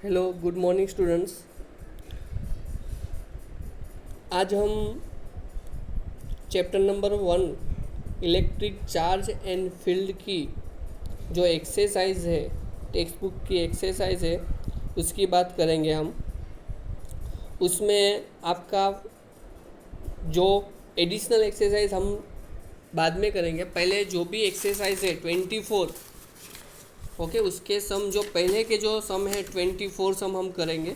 Hello good morning students. आज हम chapter number 1 electric charge and field की जो एक्सरसाइज है, टेक्स्ट बुक की एक्सरसाइज है, उसकी बात करेंगे हम। उसमें आपका जो एडिशनल एक्सरसाइज हम बाद में करेंगे। पहले जो भी एक्सरसाइज है 24, ओके, उसके सम जो पहले के जो सम है 24 सम हम करेंगे,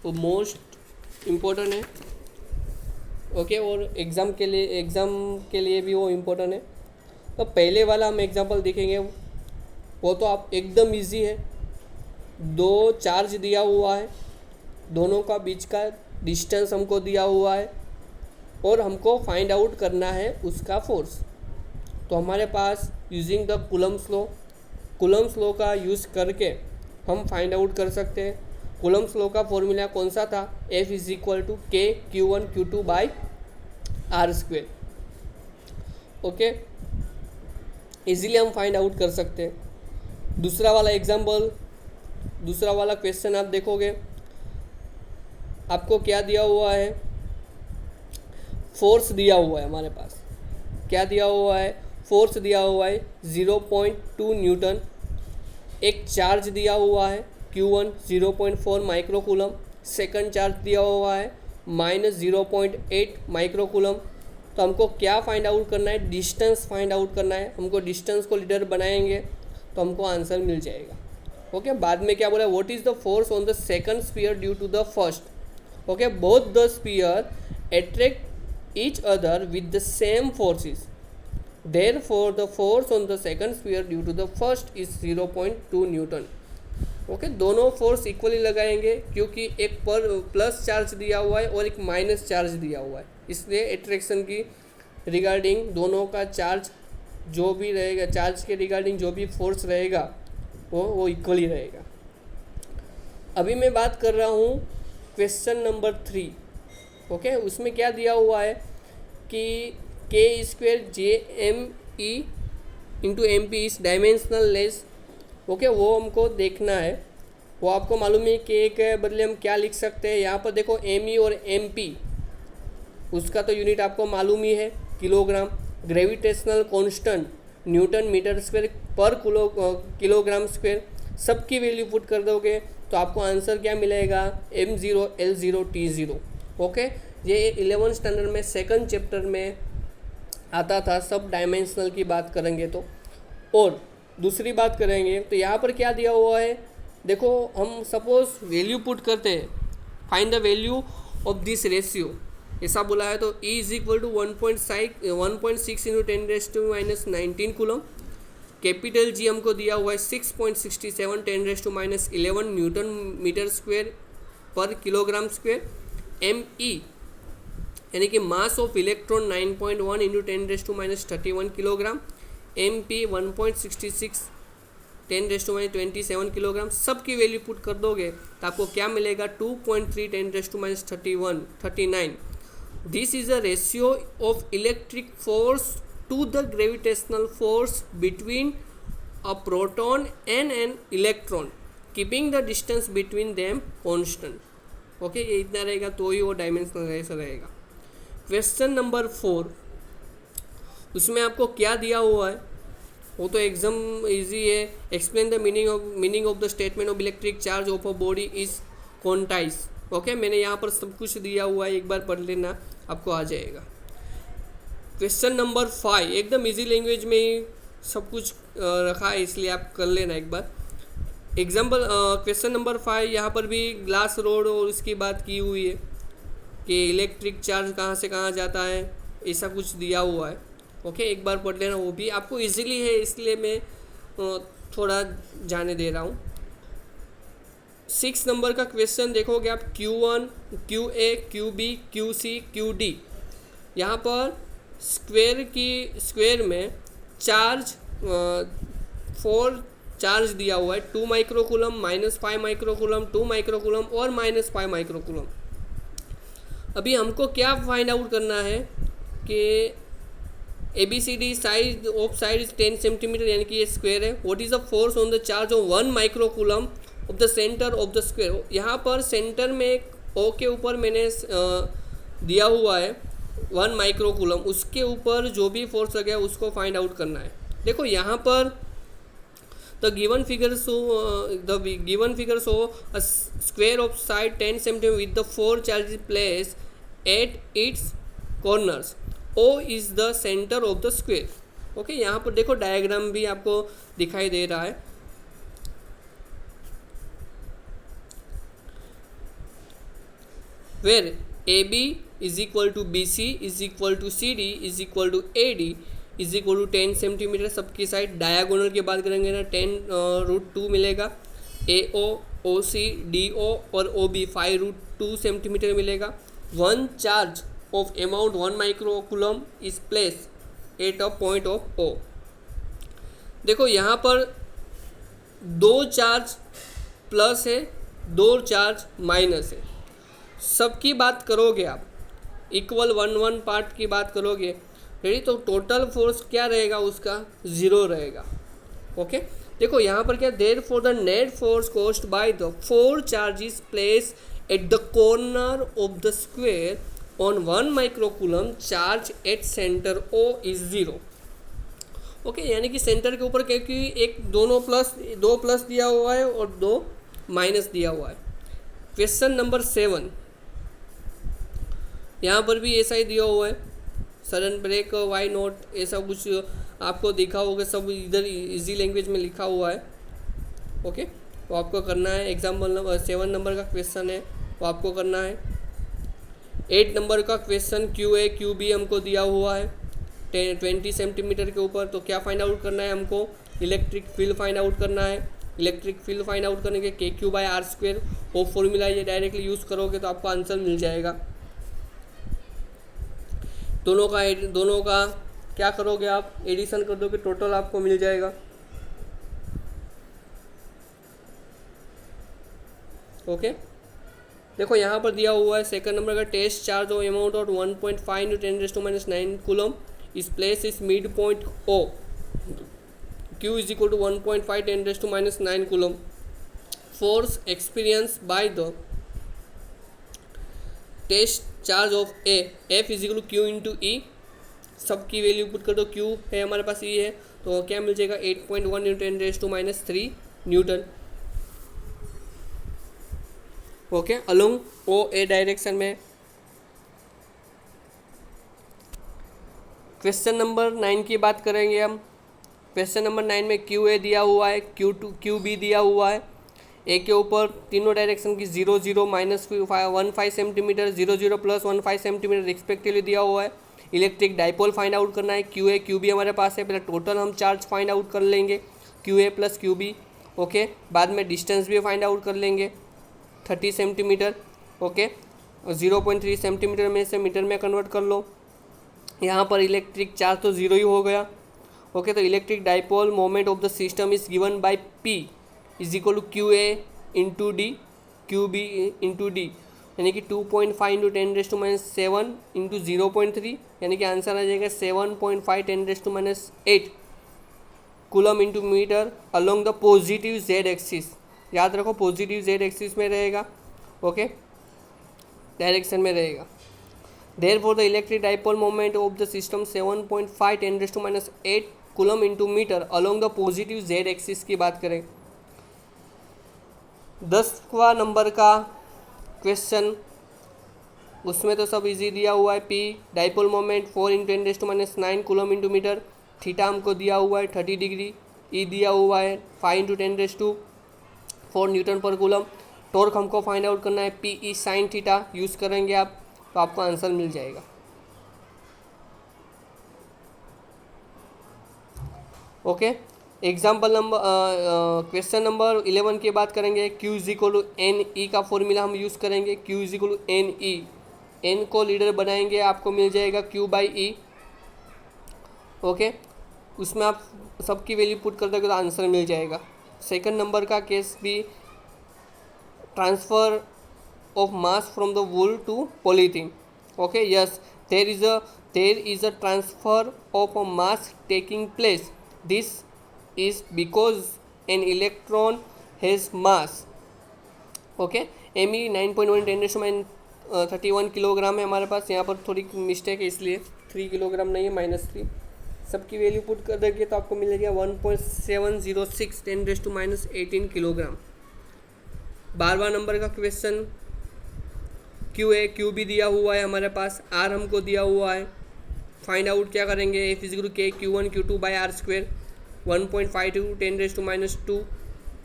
वो मोस्ट इम्पोर्टेंट है, ओके। और एग्ज़ाम के लिए भी वो इम्पोर्टेंट है। तो पहले वाला हम एग्जांपल देखेंगे, वो तो आप एकदम इजी है। दो चार्ज दिया हुआ है, दोनों का बीच का डिस्टेंस हमको दिया हुआ है और हमको फाइंड आउट करना है उसका फोर्स। तो हमारे पास यूजिंग द कूलम्स लॉ का यूज़ करके हम फाइंड आउट कर सकते हैं। कूलम्स लॉ का फॉर्मूला कौन सा था? F = K/Q1/Q2/R²। ओके, इजीली हम फाइंड आउट कर सकते हैं। दूसरा वाला क्वेश्चन आप देखोगे, आपको क्या दिया हुआ है? फोर्स दिया हुआ है हमारे पास। क्या दिया हुआ है? फोर्स दिया हुआ है 0.2 न्यूटन। एक चार्ज दिया हुआ है Q1 0.4 माइक्रोकूलम। सेकंड चार्ज दिया हुआ है -0.8 माइक्रोकूलम। तो हमको क्या फाइंड आउट करना है? डिस्टेंस फाइंड आउट करना है। हमको डिस्टेंस को लीटर बनाएंगे तो हमको आंसर मिल जाएगा। ओके, बाद में क्या बोला? What is the force on the second sphere due to the first? Okay, both the sphere attract each other with the same forces, therefore the force on the second sphere due to the first is 0.2 Newton. Okay, दोनों force equally लगाएंगे क्योंकि एक पर plus charge दिया हुआ है और एक माइनस चार्ज दिया हुआ है, इसलिए एट्रैक्शन की रिगार्डिंग दोनों का चार्ज जो भी रहेगा, चार्ज के रिगार्डिंग जो भी फोर्स रहेगा वो इक्वली रहेगा। अभी मैं बात कर रहा हूँ क्वेश्चन नंबर 3। ओके, उसमें क्या दिया हुआ है कि K²JME × MP is dimensional less. Okay, वो हमको देखना है। वो आपको मालूम है कि के बदले हम क्या लिख सकते हैं। यहाँ पर देखो ME और MP, उसका तो यूनिट आपको मालूम ही है, kilogram. Gravitational constant newton metre square पर किलोग्राम स्क्वायर। सबकी वैल्यू पुट कर दोगे तो आपको आंसर क्या मिलेगा? M0 L0 T0। ओके, ये 11th स्टैंडर्ड में सेकंड चैप्टर में आता था। सब डायमेंशनल की बात करेंगे तो। और दूसरी बात करेंगे तो यहाँ पर क्या दिया हुआ है, देखो, हम सपोज वैल्यू पुट करते हैं, find the value of this ratio, ऐसा बोला है तो E = 1.6 × 10⁻⁻19 कूलम। कैपिटल G हमको दिया हुआ है 6.67 10⁻11 न्यूटन मीटर स्क्वायर पर किलोग्राम स्क्वायर। ME यानी कि mass of electron 9.1 × 10⁻31 kilogram. MP 1.66 10⁻27 kilogram. सबकी वैल्यू पुट कर दोगे तो आपको क्या मिलेगा? 2.3 10⁻39। This is a ratio of electric force to the gravitational force between a proton and an electron, keeping the distance between them constant. Okay, ये इतना रहेगा तो ही वो डायमेंशनल रेशो रहेगा। क्वेश्चन नंबर 4, उसमें आपको क्या दिया हुआ है? वो तो एकदम इजी है। Explain the meaning of the statement of electric charge of a body is quantize. Okay, मैंने यहाँ पर सब कुछ दिया हुआ है, एक बार पढ़ लेना, आपको आ जाएगा। क्वेश्चन नंबर 5 एकदम इजी लैंग्वेज में ही सब कुछ रखा है, इसलिए आप कर लेना एक बार। एग्जाम्पल क्वेश्चन नंबर 5, यहाँ पर भी ग्लास रोड और उसकी बात की हुई है कि इलेक्ट्रिक चार्ज कहाँ से कहाँ जाता है, ऐसा कुछ दिया हुआ है। ओके, एक बार पढ़ लेना, वो भी आपको इजीली है, इसलिए मैं थोड़ा जाने दे रहा हूँ। 6 नंबर का क्वेश्चन देखोगे आप, Q1 QA QB QC QD। यहाँ पर स्क्वेयर में चार्ज 4 चार्ज दिया हुआ है, 2 माइक्रोकूलम, -5 माइक्रोकूलम, 2 माइक्रोकूलम और -5 माइक्रोकूलम। अभी हमको क्या फाइंड आउट करना है कि ABCD side of side is 10 centimetre, यानी कि ये स्क्वायर है। What is the force on the charge of 1 microcoulomb of the centre of the square. यहाँ पर सेंटर में ओ के ऊपर मैंने दिया हुआ है 1 माइक्रोकूलम, उसके ऊपर जो भी फोर्स लगे उसको फाइंड आउट करना है। देखो यहाँ पर the given figure show a square of side 10 cm with the 4 charges placed at its corners. O is the center of the square. Okay, यहाँ पर देखो डायग्राम भी आपको दिखाई दे रहा है। where AB is equal to BC is equal to CD is equal to AD is equal to 10 centimetre. सबकी side diagonal की बात करेंगे ना 10√2 मिलेगा। AO OC DO और OB 5√2 सेंटीमीटर मिलेगा। 1 charge of amount 1 microcoulomb is place at a point of O। देखो यहाँ पर 2 चार्ज प्लस है, 2 चार्ज माइनस है। सबकी बात करोगे आप, इक्वल 1 पार्ट की बात करोगे रेडी, तो टोटल फोर्स क्या रहेगा उसका 0 रहेगा। ओके, देखो यहाँ पर क्या, there for the net force caused by the 4 charges placed at the corner of the square on 1 microcoulomb charge at centre O is 0। Okay, यानी कि सेंटर के ऊपर क्योंकि एक दो प्लस दिया हुआ है और 2 माइनस दिया हुआ है। क्वेश्चन नंबर 7, यहाँ पर भी ऐसा ही दिया हुआ है, सडन ब्रेक वाई नॉट, ऐसा कुछ आपको दिखा होगा, सब इधर इजी लैंग्वेज में लिखा हुआ है। ओके, तो आपको करना है, एग्जाम्पल नंबर 7 नंबर का क्वेश्चन है, वो आपको करना है। 8 नंबर का क्वेश्चन QA QB हमको दिया हुआ है 20 सेंटीमीटर के ऊपर, तो क्या फाइंड आउट करना है हमको, इलेक्ट्रिक फील्ड फाइंड आउट करना है। इलेक्ट्रिक फील्ड फाइंड आउट करने के KQ/R², वो फॉर्मूला ये डायरेक्टली यूज़ करोगे तो आपको आंसर मिल जाएगा। दोनों का क्या करोगे आप, एडिशन कर दोगे, टोटल आपको मिल जाएगा। ओके, देखो यहाँ पर दिया हुआ है सेकंड नंबर का, test charge of amount of 1.5 × 10⁻⁹ coulomb इस place is mid point O। Q is equal to 1.5 × 10⁻⁹ coulomb. Force experience by the test charge of A, F is equal to Q into E। सबकी value put कर दो, Q है हमारे पास, E है, तो क्या मिल जाएगा 8.1 × 10⁻³ Newton. Okay, along OA direction में। क्वेश्चन नंबर 9 की बात करेंगे हम। क्वेश्चन नंबर 9 में QA दिया हुआ है, QB दिया हुआ है। ए के ऊपर तीनों डायरेक्शन की 0 0 -15 सेंटीमीटर 0 0 + 15 सेंटीमीटर रिस्पेक्टिवली दिया हुआ है। इलेक्ट्रिक डाइपोल फाइंड आउट करना है। QA QB हमारे पास है, पहले टोटल हम चार्ज फाइंड आउट कर लेंगे QA + QB। ओके, बाद में डिस्टेंस भी फाइंड आउट कर लेंगे 30 सेंटीमीटर। ओके, 0.3 सेंटीमीटर में से मीटर में कन्वर्ट कर लो। यहाँ पर इलेक्ट्रिक चार्ज तो 0 ही हो गया। ओके, तो electric dipole moment of the system is given by P is equal to QA into D QB into D, यानी कि 2.5 × 10⁻⁷ इंटू 0.3, यानी कि आंसर आ जाएगा 7.5 × 10⁻⁸ coulomb into metre along the positive Z axis. याद रखो पॉजिटिव Z एक्सिस में रहेगा। Okay, direction में रहेगा। Therefore, the electric dipole moment of the system 7.5 × 10⁻⁸ coulomb into metre along the positive Z axis की बात करें। 10वां नंबर का क्वेश्चन, उसमें तो सब इजी दिया हुआ है। P dipole moment 4 × 10⁻⁹ coulomb into metre. Theta हमको दिया हुआ है 30 डिग्री। E दिया हुआ है 5 × 10⁴ न्यूटन पर कूलम। टॉर्क हमको फाइंड आउट करना है, PE sin थीटा यूज़ करेंगे आप, तो आपको आंसर मिल जाएगा। Okay, example number question number 11 की बात करेंगे। Q is equal to NE का फॉर्मूला हम यूज़ करेंगे। Q is equal to NE, N को लीडर बनाएंगे, आपको मिल जाएगा Q/E। ओके, उसमें आप सबकी वैल्यू पुट कर दोगे तो आंसर मिल जाएगा। सेकंड नंबर का केस भी, transfer of mass from the wool to polythene. Okay, yes, there is a transfer of a mass taking place. This is because an electron has mass okay, M E 9.1 10⁻31 kilogram है हमारे पास। यहाँ पर थोड़ी mistake है इसलिए 3 kilogram नहीं है, -3। सबकी वैल्यू पुट कर देंगे तो आपको मिलेगा 1.706 10⁻18 किलोग्राम। 12वां नंबर का क्वेश्चन क्यू है, क्यू भी दिया हुआ है हमारे पास, आर हमको दिया हुआ है। फाइंड आउट क्या करेंगे, F is K Q1 Q2 by r square 1.52 10⁻²।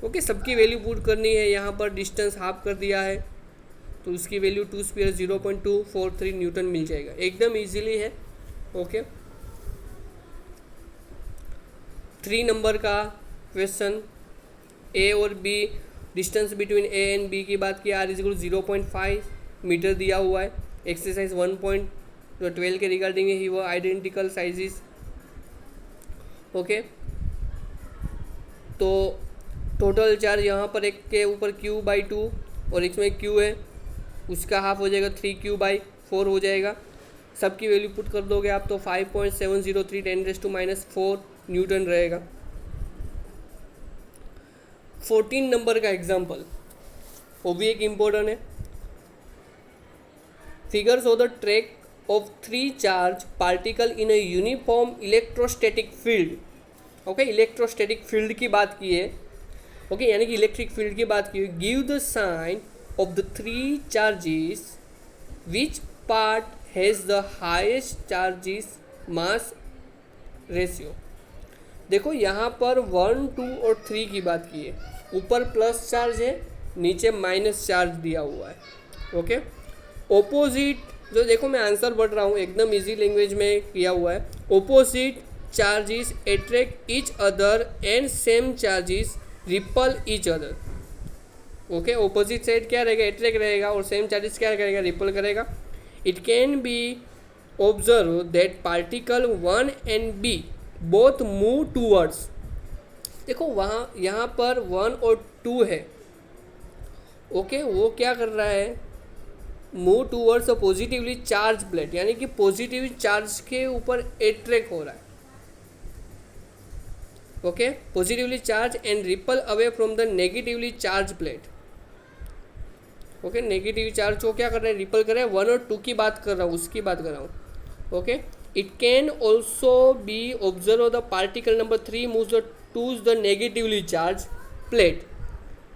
Okay, सबकी वैल्यू पुट करनी है। यहाँ पर डिस्टेंस हाफ कर दिया है तो उसकी वैल्यू 2 स्क्वायर 0.243 न्यूटन मिल जाएगा, एकदम इजीली है। ओके, 3 नंबर का क्वेश्चन, ए और B distance between A and B की बात की, आर इज 0.5 मीटर दिया हुआ है। एक्सरसाइज 1.12 के रिगार्डिंग ही वो आइडेंटिकल साइजेस। ओके, तो टोटल चार्ज यहाँ पर एक के ऊपर Q/2 और इसमें Q है, उसका हाफ हो जाएगा 3Q/4 हो जाएगा। सबकी वैल्यू पुट कर दोगे आप तो 5.703 10⁻⁴ न्यूटन रहेगा। 14 नंबर का एग्जाम्पल, वो भी एक इम्पोर्टेंट है। Figures of the track of 3 charge particle in a uniform electrostatic field. Okay, electrostatic field की बात की है। ओके, यानी कि इलेक्ट्रिक फील्ड की बात की है। Give the sign of the 3 charges, which part has the highest charges mass ratio. देखो यहाँ पर 1, 2 और 3 की बात की है। ऊपर प्लस चार्ज है, नीचे माइनस चार्ज दिया हुआ है। ओके, ओपोजिट, जो देखो मैं आंसर बढ़ रहा हूँ, एकदम इजी लैंग्वेज में किया हुआ है। Opposite charges attract each other and same charges ripple each other. Okay, opposite side क्या रहेगा, अट्रैक्ट रहेगा, और सेम चार्जेस क्या करेगा, रिपल करेगा। It can be observe that particle 1 and B both move towards. देखो वहाँ यहाँ पर 1 और 2 है। ओके, वो क्या कर रहा है, move towards a positively charge plate, यानी कि पॉजिटिव चार्ज के ऊपर अट्रैक्ट हो रहा है। Okay, positively charge and ripple away from the negatively charge plate. Okay, negative charge को क्या कर रहा है, रिपल कर रहा है। 1 और 2 की बात कर रहा हूँ, उसकी बात कर रहा हूँ। Okay, it can also be observe the particle number 3 moves twos the negatively charge plate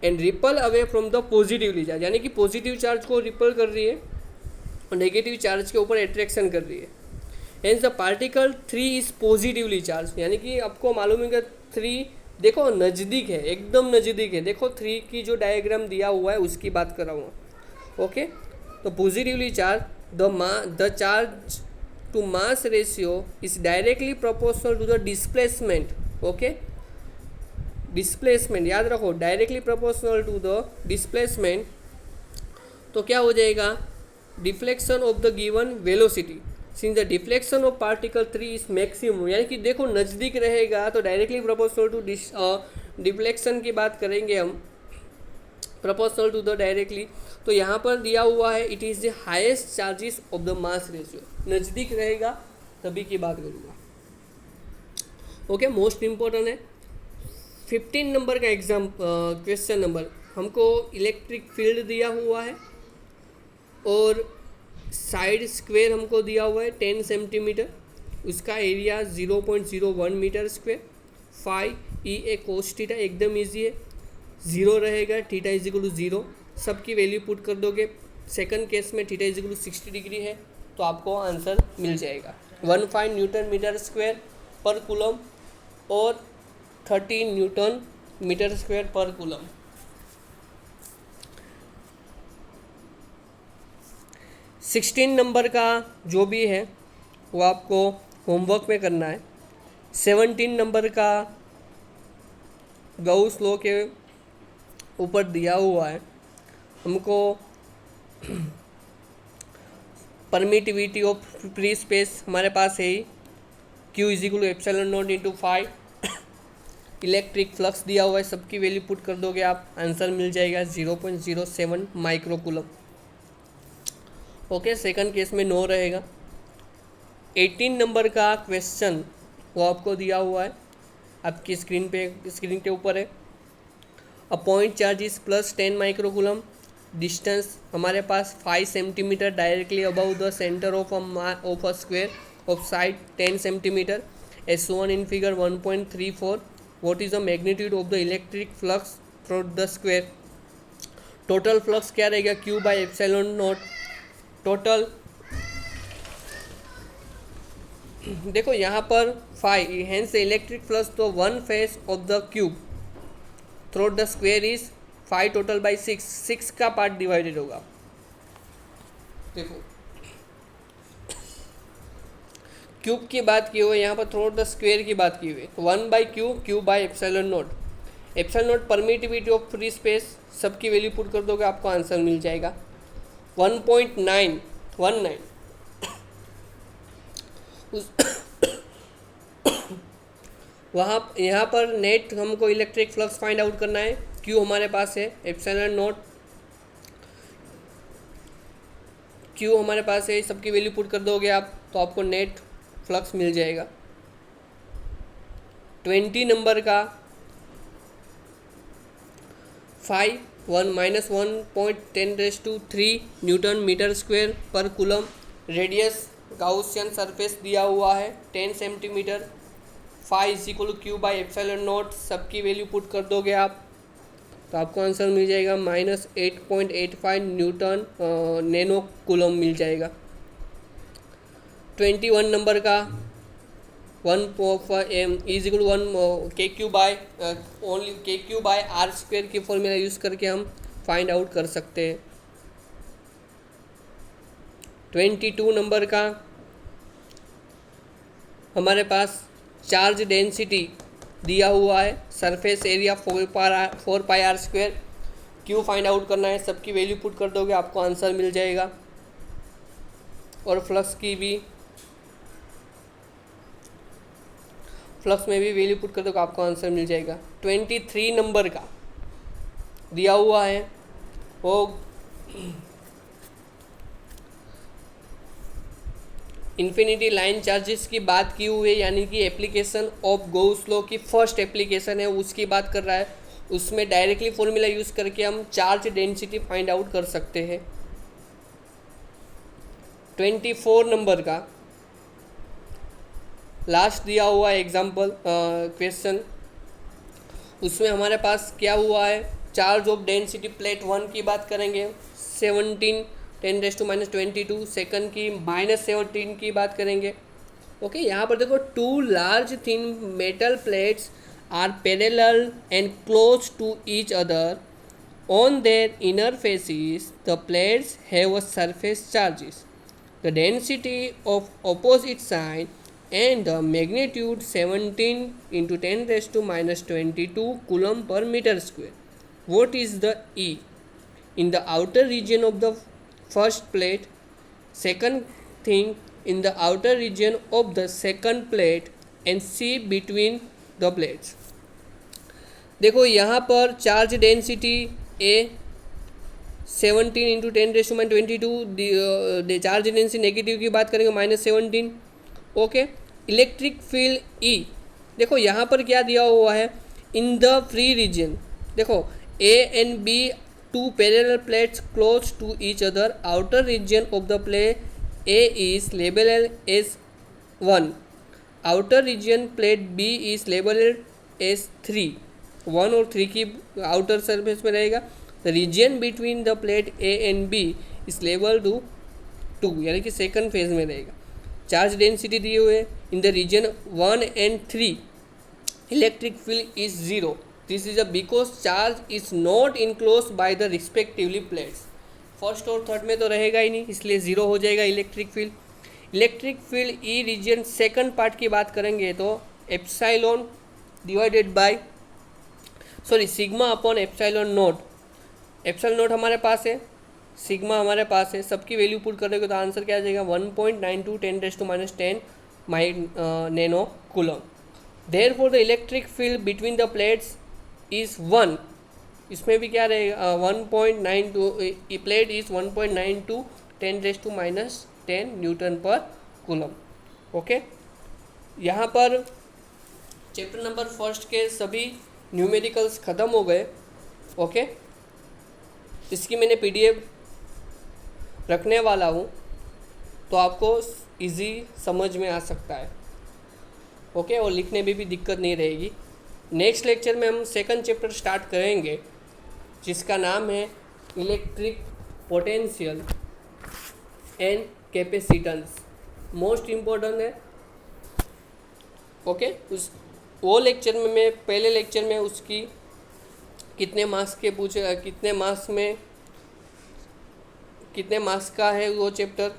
and ripple away from the positively charge, यानी कि पॉजिटिव चार्ज को रिपल कर रही है और नेगेटिव चार्ज के ऊपर अट्रैक्शन कर रही है। Hence the particle 3 is positively charge, यानी कि आपको मालूम है कि 3 देखो नज़दीक है, एकदम नज़दीक है। देखो 3 की जो डायग्राम दिया हुआ है उसकी बात कर रहा हूँ। ओके, तो positively charge the charge to mass ratio is directly proportional to the displacement. Okay, displacement याद रखो, directly proportional to the displacement. तो क्या हो जाएगा, deflection of the given velocity since the deflection of particle 3 is maximum, यानी कि देखो नज़दीक रहेगा तो डायरेक्टली प्रोपोर्शनल टू डिफ्लेक्शन की बात करेंगे हम, प्रोपोर्शनल टू द डायरेक्टली। तो यहाँ पर दिया हुआ है it is the highest charges of the mass ratio, नज़दीक रहेगा तभी की बात करूँगा। ओके, मोस्ट इम्पोर्टेंट है। 15 नंबर का एग्जाम क्वेश्चन नंबर, हमको इलेक्ट्रिक फील्ड दिया हुआ है और साइड स्क्वायर हमको दिया हुआ है 10 सेंटीमीटर, उसका area 0.01 metre square. Phi E A cos theta, एकदम ईजी है, 0 रहेगा, थीटा इज इक्वल टू 0। सबकी वैल्यू पुट कर दोगे। सेकंड केस में theta is equal to 60 degree है तो आपको आंसर मिल जाएगा 15 न्यूटन मीटर स्क्वायर पर कूलम और 13 न्यूटन मीटर स्क्वायर पर कूलम। 16 नंबर का जो भी है वो आपको होमवर्क में करना है। 17 नंबर का गाउस लॉ के ऊपर दिया हुआ है हमको, परमिटिविटी ऑफ फ्री स्पेस हमारे पास है ही, Q is equal to epsilon naught into 5। Electric flux दिया हुआ है, सबकी वैल्यू पुट कर दोगे आप, आंसर मिल जाएगा 0.07 माइक्रोकूलम। ओके, सेकंड केस में 9 रहेगा। 18 नंबर का क्वेश्चन वो आपको दिया हुआ है, आपकी स्क्रीन के ऊपर है। A point charge is +10 microcoulomb distance हमारे पास 5 centimetre directly above the centre of a square of side 10 centimetre as shown in figure 1.34. What is the magnitude of the electric flux through the square. Total flux क्या रहेगा, Q by epsilon naught. Total देखो यहाँ पर 5, hence electric flux तो 1 face of the cube through the square is 5 total by 6 का part divided होगा. देखो cube की बात की हुई, यहाँ पर थ्रू द स्क्वायर की बात की हुई. 1 by Q by epsilon naught. Epsilon not permittivity of free space, सबकी वैल्यू पुट कर दोगे आपको आंसर मिल जाएगा 1.919. वहाँ यहाँ पर नेट हमको इलेक्ट्रिक फ्लक्स फाइंड आउट करना है. क्यू हमारे पास है, एप्सिलॉन नॉट क्यू हमारे पास है, सबकी वैल्यू पुट कर दोगे आप तो आपको नेट फ्लक्स मिल जाएगा. 20 नंबर का 5 -1.10³ न्यूटन मीटर स्क्वायर पर कूलम. रेडियस गाउसियन सरफेस दिया हुआ है 10 centimetre. 5 = Q by epsilon not, सबकी वैल्यू पुट कर दोगे आप तो आपको आंसर मिल जाएगा -8.85 न्यूटन नैनो कूलम मिल जाएगा. 21 नंबर का 1 KQ by only KQ by r square की फॉर्मूला यूज़ करके हम फाइंड आउट कर सकते हैं. 22 नंबर का हमारे पास चार्ज डेंसिटी दिया हुआ है, surface area 4 pi r square. Q find out करना है, सबकी वैल्यू पुट कर दोगे आपको आंसर मिल जाएगा. और फ्लक्स में भी वैल्यू पुट कर दोगे आपको आंसर मिल जाएगा. 23 नंबर का दिया हुआ है वो इन्फिनिटी लाइन चार्जेस की बात की हुई है, यानी कि एप्लीकेशन ऑफ गॉस लॉ की फर्स्ट एप्लीकेशन है उसकी बात कर रहा है. उसमें डायरेक्टली फॉर्मूला यूज़ करके हम चार्ज डेंसिटी फाइंड आउट कर सकते हैं. 24 नंबर का लास्ट दिया हुआ एग्जाम्पल क्वेश्चन, उसमें हमारे पास क्या हुआ है, चार्ज ऑफ डेंसिटी प्लेट 1 की बात करेंगे 17 10⁻22, सेकंड की -17 की बात करेंगे. ओके यहाँ पर देखो 2 large thin metal plates are parallel and close to each other. On their inner faces the plates have a surface charges. The density of opposite side and the magnitude 17 × 10⁻22 coulomb per meter square. What is the E in the outer region of the first plate? Second thing, in the outer region of the second plate and C between the plates. देखो यहाँ पर charge density A 17 × 10⁻22, charge density negative की बात करेंगे -17. Okay electric field E, देखो यहाँ पर क्या दिया हुआ है, इन द फ्री रीजन. देखो A and B 2 parallel plates close to each other. Outer region of the plate A is labelled as 1. Outer region plate B is labelled as 3. 1 और 3 की आउटर सरफेस में रहेगा. The region between the plate A and B is labelled to 2, यानी कि second phase में रहेगा. Charge density दिए हुए in the region 1 and 3 electric field is 0. This is because charge is not enclose by the respectively plates. First और third में तो रहेगा ही नहीं, इसलिए 0 हो जाएगा electric field. Electric field E region second part की बात करेंगे तो epsilon divided by sigma upon epsilon naught. Epsilon naught हमारे पास है, सिग्मा हमारे पास है, सबकी वैल्यू पुट कर देंगे तो आंसर क्या आ जाएगा 1.92 10⁻10 nano coulomb. Therefore the electric field between the plates is 1. इसमें भी क्या रहेगा 1.92, प्लेट इज 1.92 10⁻10 न्यूटन पर कूलम. ओके यहाँ पर चैप्टर नंबर फर्स्ट के सभी न्यूमेरिकल्स ख़त्म हो गए. ओके इसकी मैंने पीडीएफ रखने वाला हूँ, तो आपको इजी समझ में आ सकता है। ओके, और लिखने में भी दिक्कत नहीं रहेगी। नेक्स्ट लेक्चर में हम सेकंड चैप्टर स्टार्ट करेंगे, जिसका नाम है electric potential and capacitance. Most important है। ओके, उस वो लेक्चर में मैं पहले लेक्चर में उसकी कितने मार्क्स के पूछे, कितने मार्क्स का है वो चैप्टर,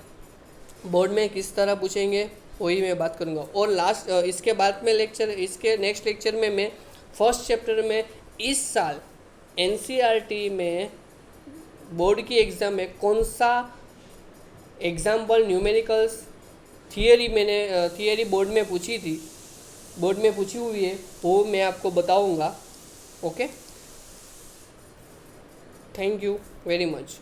बोर्ड में किस तरह पूछेंगे, वही मैं बात करूँगा। और लास्ट इसके बाद में इसके नेक्स्ट लेक्चर में मैं फर्स्ट चैप्टर में इस साल एनसीईआरटी में बोर्ड की एग्ज़ाम में कौन सा एग्जाम्पल न्यूमेरिकल्स थियरी बोर्ड में पूछी हुई है, वो मैं आपको बताऊंगा। Okay, thank you very much.